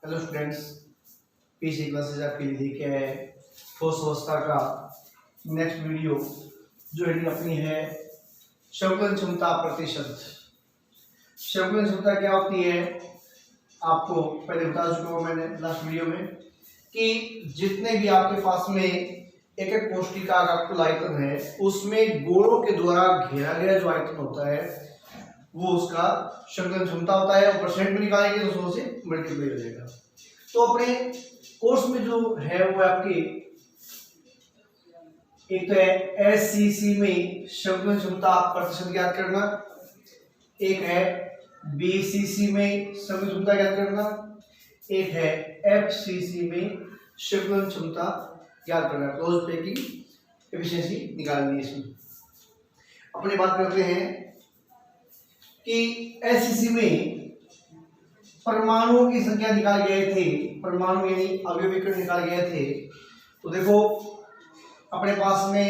Hello students, PC classes आपके लिए लेके आए ठोस अवस्था का नेक्स्ट वीडियो। जो हेडिंग अपनी है संकुलन क्षमता प्रतिशत। संकुलन क्षमता क्या होती है आपको पहले बता चुका हूँ मैंने लास्ट वीडियो में कि जितने भी आपके पास में एक एक कोष्टिका का कुल आयतन है उसमें गोलों के द्वारा घेरा गया जो आयतन होता है वो उसका संकुलन क्षमता होता है और परसेंट में निकालेंगे तो 100 से मल्टीप्लाई हो जाएगा। तो अपने कोर्स में जो है वो आपकी एक तो है एससीसी में संकुलन क्षमता प्रतिशत ज्ञात करना, एक है बीसीसी में संकुलन क्षमता ज्ञात करना, एक है एफसीसी में संकुलन क्षमता ज्ञात करना। क्लोज पैकिंग एफिशिएंसी निकालनी है। इसमें अपने बात करते हैं कि एससीसी में परमाणुओं की संख्या निकाल गए थे, परमाणु यानी अवयवीकरण निकाल गए थे। तो देखो अपने पास में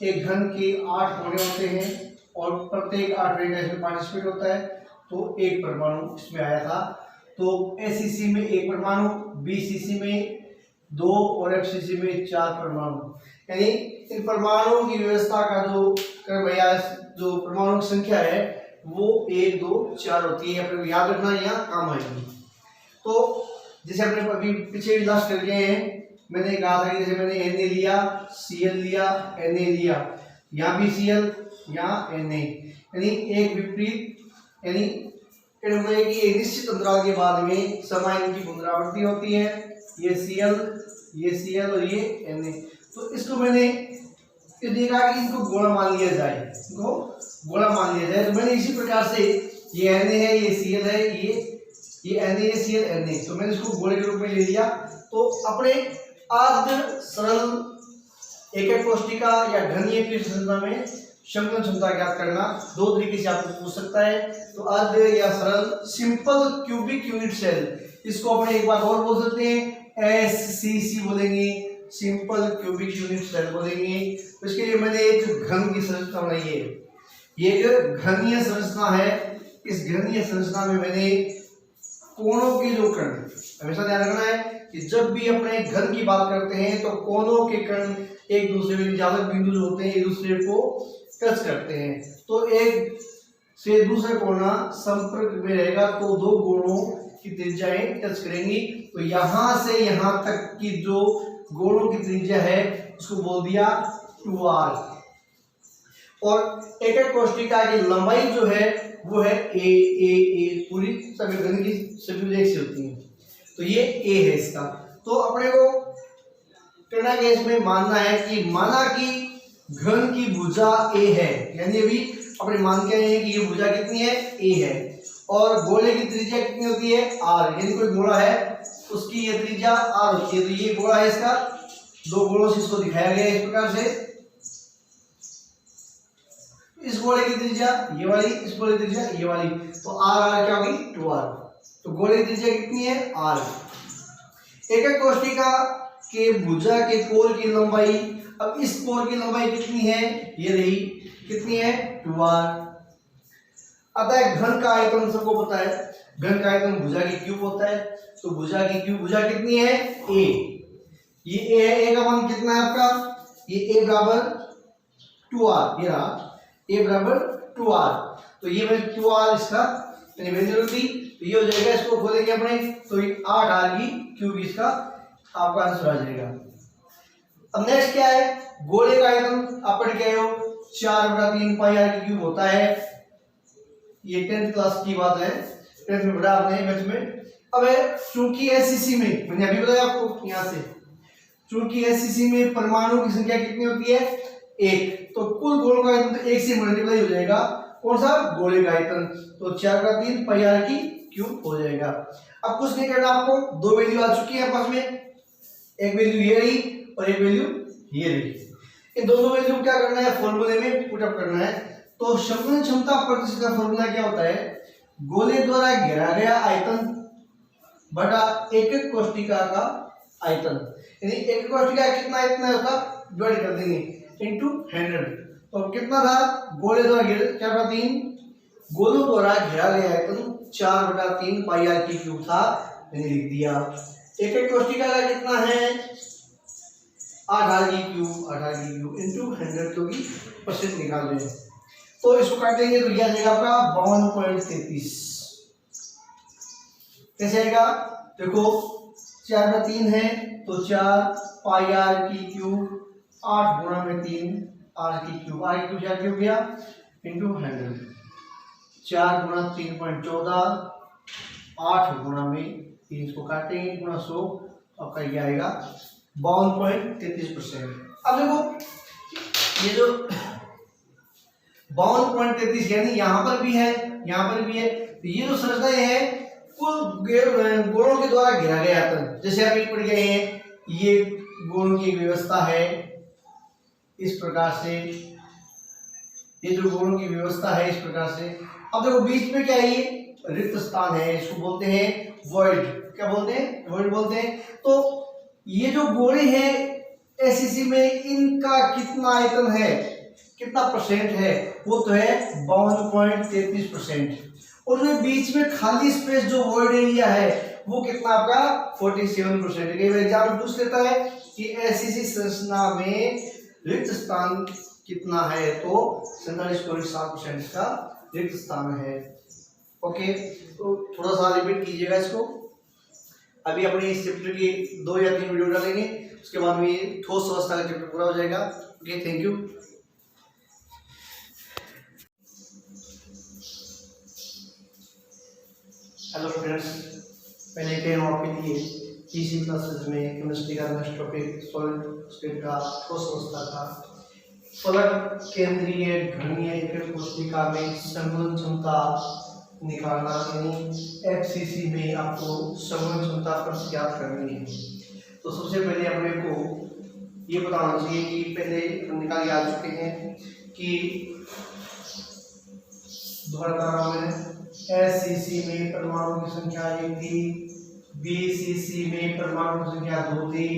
एक घन के 8 कोने होते हैं और प्रत्येक 8 रेडियस में पार्टिसिपेट होता है, तो एक परमाणु इसमें आया था। तो एससीसी में एक परमाणु, बीसीसी में 2 और एफसीसी में 4 परमाणु। यानी इन परमाणुओं की व्यवस्था का जो क्रम या जो परमाणु की संख्या है वो 1 2 4 होती है। अपने याद रखना, यहाँ काम आएगी। तो जैसे अपने अभी पीछे लास्ट कर गए हैं, मैंने कहा था कि जैसे मैंने Na लिया, Cl लिया, Na लिया, यहाँ भी Cl, यहाँ Na, यानी एक विपरीत यानी कि एक निश्चित अंतराल के बाद में समान की पुनरावृत्ति होती है। ये Cl और ये Na। तो इसको मैंने देखा कि इनको गोला मान लिया जाए, इनको गोला मान लिया जाए। तो मैंने इसी प्रकार से ये Na है, ये Cl है, ये Na Cl Na, तो मैंने इसको गोले के रूप में ले लिया। तो अपने अर्ध सरल एक एक कोष्टिका या घनीय की संरचना में संकुलन क्षमता ज्ञात करना दो तरीके से आपको पूछ सकता है। तो अर्ध या सरल सिंपल क्यूबिक यूनिट सेल, इसको अपने एक बार और बोल सकते हैं एससीसी बोलेंगे, सिंपल क्यूबिक यूनिट सेल बोलेंगे। तो इसके लिए मैंने एक घन की संरचना बनाई है, ये एक घनीय संरचना है। इस घनीय संरचना में मैंने कोणों के जो कण, हमेशा ध्यान रखना है कि जब भी अपने घन की बात करते हैं तो कोणों के कण एक दूसरे में जालक बिंदु जो होते हैं एक दूसरे को टच करते हैं। तो एक से दूसरे कोना संपर्क में रहेगा तो दो कोणों की त्रिज्याएं टच करेंगी। तो यहां से यहां तक की जो गोलों की त्रिज्या है उसको बोल दिया 2r। और एक एक कोष्टिका की लंबाई जो है वो है a पूरी सभी घन की सभी एक से होती है। तो ये a है इसका। तो अपने को करना क्या इसमें मानना है कि माना कि घन की भुजा a है, यानी अभी अपने मान के हैं कि ये भुजा कितनी है a है और गोले की त्रिज्या कितनी होती है r, यानी कोई गोला है उसकी ये त्रिज्या r होती है। तो ये गोला है, इसका दो गोलों से इसको दिखाया गया है इस प्रकार से। इस गोले की त्रिज्या ये वाली, इस गोले की त्रिज्या ये वाली, तो r क्या होगी 2r। तो गोले की त्रिज्या कितनी है r। एक एक कोष्टिका के भुजा के कोर की लंबाई, अब इस कोर की लंबाई कितनी है ये रही, कितनी है 2r। अतः घन का आयतन सबको पता है, घन का आयतन भुजा की क्यूब होता है। तो भुजा की क्यूब, भुजा कितनी है a, ये a है, a का मान कितना है आपका, ये a बराबर 2r, ये रहा a बराबर 2r। तो ये मैंने 2r इसका वैल्यू दी, तो ये हो जाएगा, इसको खोलेंगे अपने तो 8r की क्यूब इसका आपका आंसर आ जाएगा। अब नेक्स्ट क्या है, गोले का आयतन आप पढ़ के आए हो 4/3 पाई r की क्यूब होता है। ये 10th क्लास की बात है, 10th में पढ़ा आपने मैथ में। अब चूंकि एससीसी में मैंने अभी बताया आपको, यहाँ से चूंकि एससीसी में परमाणु की संख्या कितनी होती है 1, तो कुल गोलों का आयतन तो 1 से मल्टीप्लाई हो जाएगा। कौन सा, गोले का आयतन। तो 4/3 पाई r की क्यूब हो जाएगा। अब कुछ नहीं करना आपको, दो वैल्यू आ चुकी है पास में, एक वैल्यू ये रही और एक वैल्यू ये रही। इन दोनों वैल्यू क्या करना है, फॉर्मूले में पुट अप करना है। तो संकुलन क्षमता प्रतिशत का फॉर्मूला क्या होता है, गोले द्वारा घेरा गया आयतन बटा एक एक कोष्टिका का आयतन, यानी एक कोष्टिका कितना इतना होता डिवाइड कर देंगे इनटू 100। तो कितना था, गोले द्वारा घेरा 4/3, गोलों द्वारा घेरा गया आयतन 4/3 पाई r की क्यूब था। मैंने लिख दिया। एक एक कोष्ठिका का कितना है 18 की क्यूब इंटू 100 क्योंकि परसेंट निकाल रहे हैं। तो इसको काटेंगे तो यह जाएगा आपका 52.33। कैसे आएगा देखो 4 में 3 है तो 4 पाई आर की क्यूब 8 गुणा में 3 आर की क्यूब 4 क्यूब गया इंटू 100। 4 गुणा 3.14 8 गुणा में 3 को काटेंगे गुणा 100 आपका ये आएगा 52.33%। अब देखो ये जो 52.33 यानी यहाँ पर भी है यहाँ पर भी है, तो ये जो संरचना है कुल गुणों के द्वारा घेरा गया आयतन। जैसे अभी पढ़ गए हैं ये गुणों की व्यवस्था है इस प्रकार से, ये जो गुणों की व्यवस्था है इस प्रकार से। अब देखो बीच में क्या है ये रिक्त स्थान है, इसको बोलते हैं वॉइड। क्या बोलते हैं वॉइड बोलते हैं। तो ये जो गोले हैं एससीसी में इनका कितना आयतन है कितना परसेंट है वो तो है 52.33%। और जो बीच में खाली स्पेस जो वॉइड एरिया है वो कितना आपका 47%। कई बार एग्जाम पूछ लेता है कि एससीसी संरचना में रिक्त स्थान कितना है तो 47.7% इसका रिक्त स्थान है। ओके तो थोड़ा सा रिपीट कीजिएगा इसको। अभी अपने इस चैप्टर की 2 या 3 वीडियो डालेंगे, उसके बाद में ये ठोस अवस्था का चैप्टर पूरा हो जाएगा। Okay thank you. Hello friends, मैंने कह रहा हूँ आपके लिए इसी क्लासेस में केमिस्ट्री का नेक्स्ट टॉपिक सॉलिड स्टेट का ठोस अवस्था का फलक केंद्रीय घनीय एकक कोशिका में संघनन क्षमता निकालना यानी एफसीसी में आपको संघनन क्षमता पर ज्ञात करनी है। तो सबसे पहले अपने को ये बताना चाहिए कि पहले हम निकाल के आ चुके हैं कि दोबारा में एससीसी में परमाणु की संख्या 1 थी, बीसीसी में परमाणु की संख्या 2 थी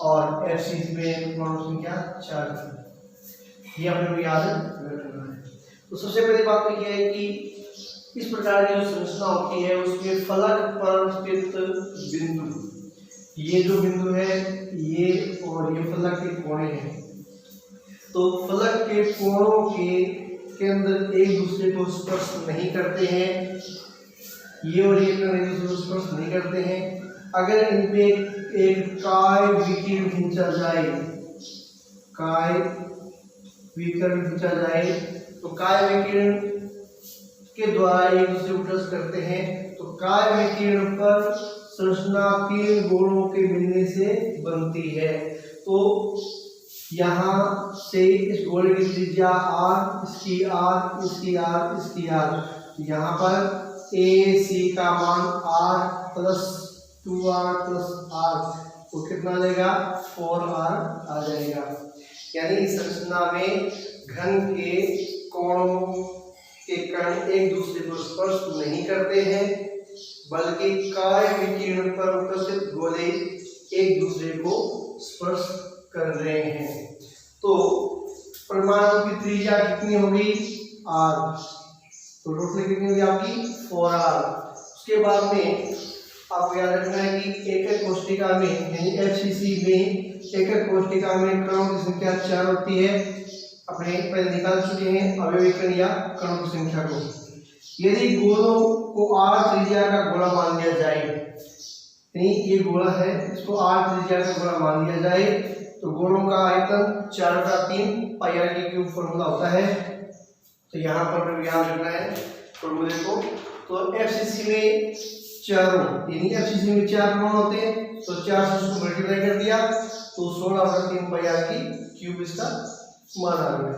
और एफसीसी में परमाणु संख्या 4 थी। ये अपने को याद रखना है। तो सबसे पहली बात तो यह है कि इस प्रकार की जो संरचना होती है उसमें फलक पर स्थित बिंदु, ये जो बिंदु है ये और ये फलक के कोणे हैं। तो फलक के कोणों के अंदर एक दूसरे को स्पर्श नहीं करते हैं, ये और ये एक दूसरे को स्पर्श नहीं करते हैं। अगर इन पे एक काय विकिरण खींचा जाए, काय विकिरण खींचा जाए तो काय विकिरण के द्वारा एक दूसरे को टच करते हैं तो काय विकिरण पर संरचना 3 गोलों के मिलने से बनती है। तो यहाँ से इस गोले की त्रिज्या r, इसकी r, इसकी r, इसकी r, यहाँ पर ए सी का मान r plus 2r plus r तो कितना आ जाएगा 4r आ जाएगा। यानी इस संरचना में घन के कोणों के कण एक दूसरे को स्पर्श नहीं करते हैं बल्कि काय विकिरण पर उपस्थित गोले एक दूसरे को स्पर्श कर रहे हैं। तो परमाणु की त्रिज्या कितनी होगी r, तो टोटल कितनी होगी आपकी 4r। उसके बाद में आपको याद रखना है कि एकक कोशिका में यानी एफसीसी में एकक कोशिका में कणों की संख्या 4 होती है। अपने पहले निकाल चुके हैं अवयवी कण या कणों की संख्या को। यदि गोलों को r त्रिज्या का गोला मान लिया जाए, यानी ये गोला है इसको r त्रिज्या का गोला मान लिया जाए तो गोलों का आयतन 4 का 3 पाई आर की क्यूब फॉर्मूला होता है। तो यहाँ पर याद रखना है फॉर्मूले को। तो एफसीसी में चारों यानी एफसीसी में 4 मान होते हैं तो 4 से उसको मल्टीप्लाई कर दिया तो 16 का 3 पाई आर की क्यूब इसका मान आ गया।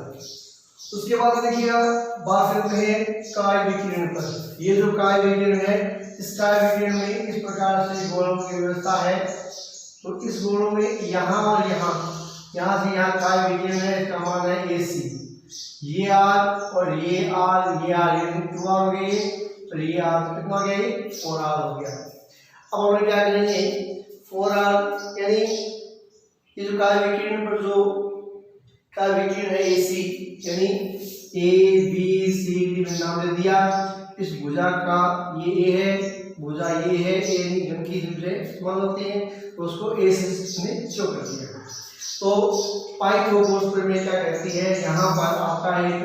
उसके बाद देखिएगा बात करते हैं काय विकिरण पर। ये जो काय विकिरण है इस काय विकिरण में इस प्रकार से गोलों की व्यवस्था है। तो इस गोलों में यहाँ और यहाँ से यहाँ काय विकिरण है, इसका मान है AC। ये R और ये R, ये 2R हो गए और ये R कितना हो गया ये 4R हो गया। अब हम क्या करेंगे 4R यानी ये जो काय विकिरण पर जो काय विकिरण है AC यानी A B C D में नाम दे दिया। इस भुजा का ये A है भुजा ये है, ए यानी घन की जो इस्तेमाल होती है, तो उसको ए से इसने शो कर दिया। तो पाइथागोरस प्रमेय क्या कहती है, यहाँ पर आपका एक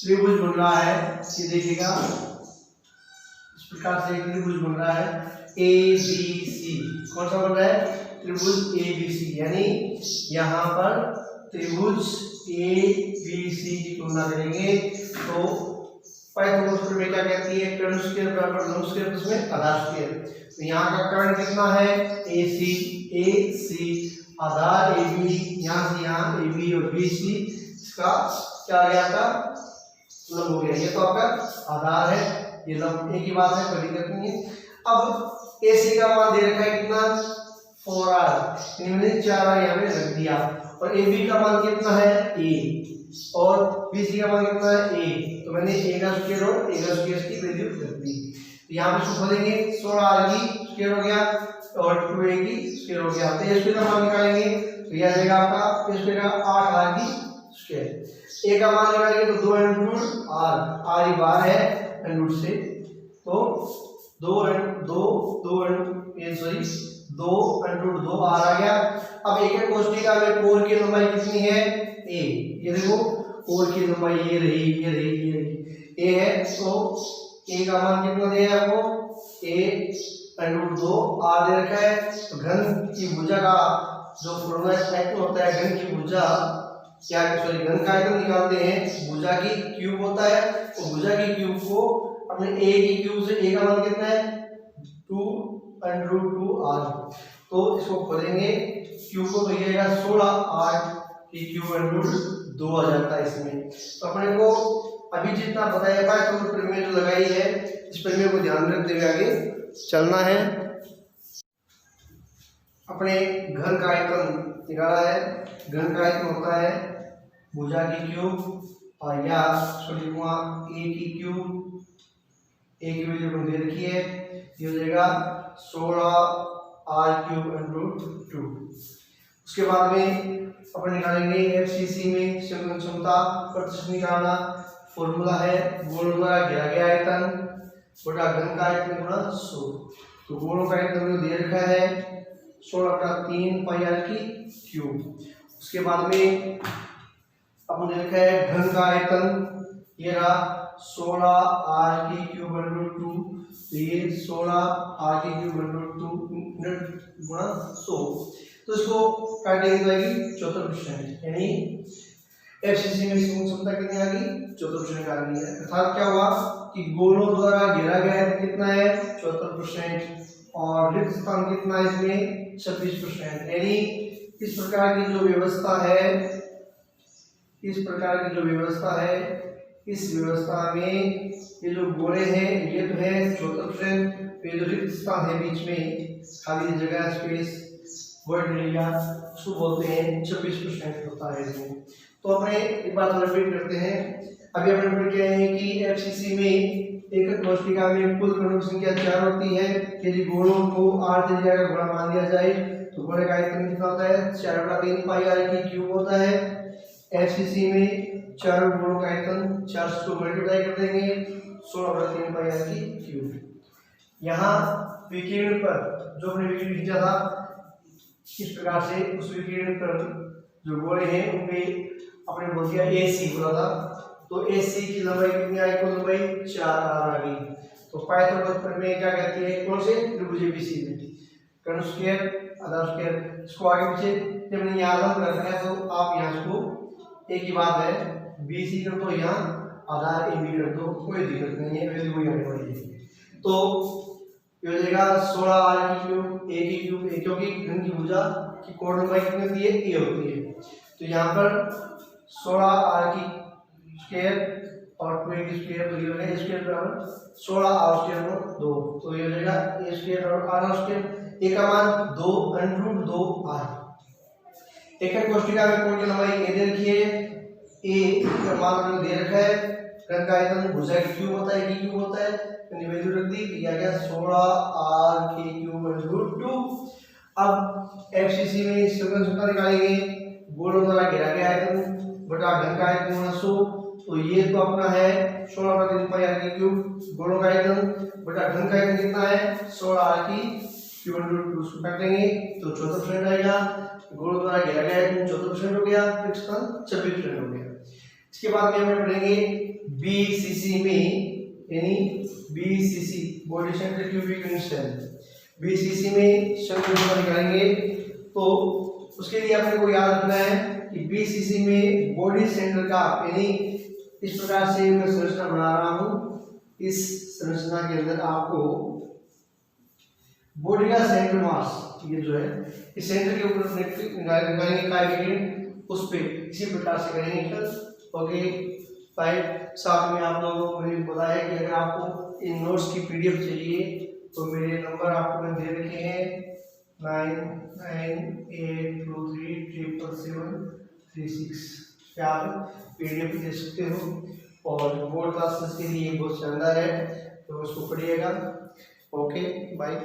त्रिभुज बन रहा है, ये देखिएगा इस प्रकार से एक त्रिभुज बन रहा है ए बी सी। कौन सा बन रहा है, त्रिभुज ए बी सी, यानी यहाँ पर त्रिभुज ए बी सी की तुलना करेंगे तो पाइथागोरस प्रमेय क्या कहती है, कर्ण स्क्वायर बराबर लंब स्क्वायर प्लस में आधार स्क्वायर। तो यहाँ का कर्ण कितना है, ए सी आधार ए बी, यहाँ से यहाँ ए बी और बी सी, इसका क्या आ गया था, लंब हो गया। ये तो आपका आधार है, ये लंब, एक ही बात है, कोई दिक्कत नहीं है। अब ए सी का मान दे रखा है कितना, 4r, मैंने 4r यहाँ पे रख दिया, और ए बी का मान कितना है, a, और बी सी का मान कितना है, a, तो मैंने a का स्क्वायर और a का स्क्वायर की वैल्यू रख दी। तो यहाँ पे इसको खोलेंगे, 16r की स्क्वायर हो गया और 2a की स्क्वायर हो गया, तो a स्क्वायर का मान निकालेंगे तो यह आ जाएगा आपका a स्क्वायर का 8r की स्क्वायर। a का मान निकालेंगे तो 2 × r ही बार है रूट से, तो 2 × 2 r आ गया। अब एक एक कोष्ठिका में कोर की लंबाई कितनी है, a, ये देखो कोर की लंबाई ये रही a है, तो a का मान कितना दिया है आपको, a √ 2 r दे रखा है। तो घन की भुजा का जो फॉर्मूला एक्ट होता है, घन की भुजा क्या, सॉरी घन का आयतन निकालते हैं, भुजा की क्यूब होता है, तो भुजा की क्यूब को अपने a की क्यूब से a का मान कितना है, 2 √ 2r, तो इसको खोलेंगे क्यूब को, तो ये आएगा 16r की क्यूब √ 2 आ जाता है इसमें। तो अपने को अभी जितना बताया पाए तो प्रमेय जो लगाई है, इस प्रमेय को ध्यान रखते हुए आगे चलना है। अपने घन का आयतन निकाला है, घन का आयतन होता है भुजा की क्यूब और या सोडियम ए की क्यूब, ए की वैल्यू दे रखी है, ये हो जाएगा 16r³ √ 2। उसके बाद में अपन निकालेंगे एफसीसी में संघनन क्षमता प्रतिशत निकालना, फॉर्मूला है गोलों द्वारा घेरा गया आयतन बटा घन का आयतन गुणा 100। तो गोलों का आयतन दे रखा है 16/3 πr³। उसके बाद में अपन ने लिखा है घन का आयतन, ये रहा 16r³ √ 2, तो ये 16r³ √ 2 गुणा 100। तो इसको काटेंगे तो आएगी 74%, यानी एफसीसी में संघनन क्षमता कितनी आ गई, 74% आ गई है। अर्थात क्या हुआ कि गोलों द्वारा घेरा गया है कितना है, 74%, और रिक्त स्थान कितना है इसमें, 26%। यानी इस प्रकार की जो व्यवस्था है, इस व्यवस्था में ये जो गोले हैं ये तो है 74%, ये जो रिक्त स्थान है बीच में खाली जगह स्पेस वर्ड एरिया उसको बोलते हैं 26% होता है इसमें। तो अपने एक बात रिपीट करते हैं, अभी अपने पढ़ के आए हैं कि एफसीसी में एक कोष्ठिका में कुल कणों की संख्या 4 होती है। यदि गोलों को r त्रिज्या का गोला मान लिया जाए तो गोले का आयतन कितना होता है, 4/3 πr³ होता है। एफसीसी में चारों गोलों का आयतन 4 को मल्टीप्लाई कर देंगे 16/3 πr³। यहाँ विकिरण पर जो हमने विकिरण खींचा था इस प्रकार से, उस विकिरण पर जो गोले हैं उनपे अपने बोल दिया AC बोला था, तो AC की लंबाई कितनी आई, कुल लंबाई 4r आ गई। तो पाइथागोरस प्रमेय क्या कहती है, कौन से त्रिभुज ABC में कर्ण स्क्वायर आधार स्क्वायर, इसको आगे पीछे जब मैंने यहाँ लंब रखा है तो आप यहाँ इसको एक ही बात है BC कर दो, यहाँ आधार AB कर दो, कोई दिक्कत नहीं है, वैल्यू वही आने वाली है। तो ये हो जाएगा 16r³ a की क्यूब, क्योंकि घन की भुजा की कोण लंबाई कितनी होती है, a होती है। तो यहाँ पर 16r² और 2a की स्क्वायर, तो ये हो जाएगा स्क्वायर बराबर 16r² 2, तो ये हो जाएगा a² और r²। a का मान 2 √ 2r। एक एक कोष्ठिका में कोण की लंबाई a दे रखी है, a का मान दे रखा है, घन का आयतन भुजा की क्यूब होता है, की क्यूब होता है, मैंने वैल्यू रख दी, तो आ गया 16r³ √ 2। अब एफसीसी में संघनन क्षमता निकालेंगे, गोलों द्वारा घेरा गया आयतन बटा घन का आयतन गुणा 100, तो ये तो अपना है 16/3πr³ गोलों का आयतन बटा घन का आयतन कितना है 16r³ √2 उसको काटेंगे तो 14% आएगा। गोलों द्वारा घेरा गया आयतन 14% हो गया, पृष्ठफल 26% हो गया। इसके बाद में हमें पढ़ेंगे बीसीसी में, यानी BCC body centre cubic unit cell, BCC में शंकु क्षमता निकालेंगे। तो उसके लिए अपने को याद रखना है कि बीसीसी में बॉडी सेंटर का, यानी इस प्रकार से मैं संरचना बना रहा हूं। इस संरचना के अंदर आपको बॉडी का सेंटर मास, ये जो है इस सेंटर के ऊपर निकालेंगे काय विकेट, उस पे इसी प्रकार से करेंगे। Okay five. साथ में आप लोगों को मैंने बताया कि अगर आपको इन नोट्स की पीडीएफ चाहिए तो मेरे नंबर आपको मैं दे रखे हैं 9982337736 पे आप पीडीएफ दे सकते हो। और बोर्ड क्लासेस के लिए बहुत शानदार है, तो उसको पढ़िएगा। Okay bye.